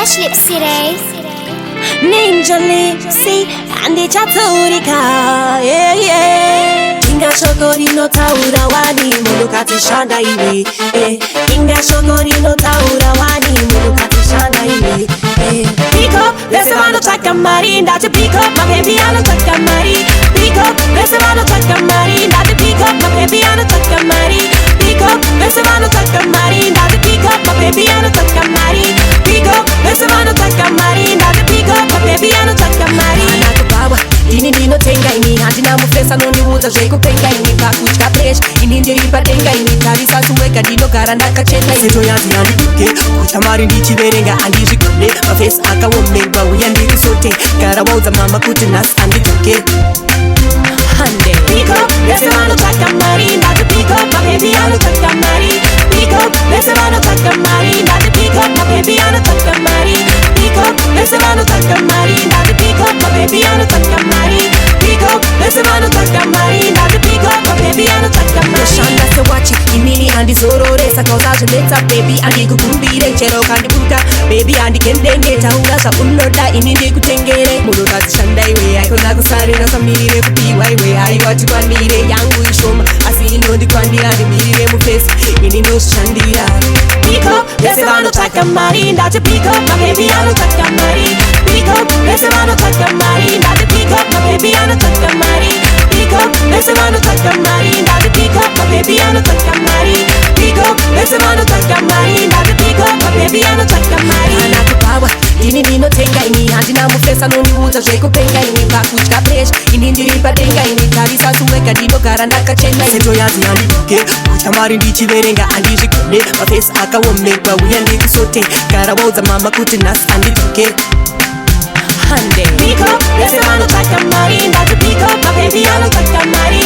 Fresh Lip City Ninja Lipsy Andi chaturika yeah yeah Kinga shokori no taura wani Mulu kati shanda iwi Kinga shokori no taura wani Mulu kati shanda iwi Pick up, let's mano takamari Ndaje pick up, my baby ano takamari Pick up, let's mano takamari Ndaje pick up, my baby ano takamari Pick up, let's mano takamari Ndaje pick up, my baby ano takamari Pick up, let's mano takamari Ndaje pick up, my baby ano takamari Anakubawa, dini nino tenga ini Handi na mufesa noni uza jeko penga ini Pakuchka fresh, ini ndiripa tenga ini Tarisa suweka dino karanda kachena Seto yanti yandi duke, kutamari ndichi berenga andi jikone My face aka womegwa uyandi kusote Kara wauza mama kutinas andi duke Hande Pick up, lese mano takamari Ndaje pick up, my baby ano takamari Pick up, lese mano takamari Ndaje pick up, my baby ano takamari Pick up, lese mano takamari Ndaje pick up, my baby ano takamari Pick up, lese mano takamari Ndaje pick up, my baby ano takamari Shanda se wachi, imini andi zorore Sakauza jeleta, baby andi kukumbire Chero kandi buka, baby andi kendenge Taunga sa unoda, inindi kutengere Muruga shanda iwe, aiko nagusari na samire Kupiwa iwe, aiwa tukwanire Yangu ishoma, asilo ndi kwandi andi mirire mu face Ini no shandira Pick up, lese mano takamari Ndaje pick up, my baby ano takamari Pick up, lese mano takamari Ndaje pick up, my baby ano takamari Pick up, lese mano takamari Ndaje pick up, my baby ano takamari Pick up, lese mano takamari Ndaje pick up, my baby ano takamari Anakubawa, dini nino tenga ini Handi na mufesa noni uza jeko penga ini Pakuchka fresh, ini ndiripa tenga ini Tarisa suweka dino karanda kachena Seto yanti yandi duke, kutamari ndichi berenga andi jikone My face aka womegwa uyandi kusote Kara wauza mama kutinas andi duke Hande Pick up, lese mano takamari Ndaje pick up, my baby ano takamari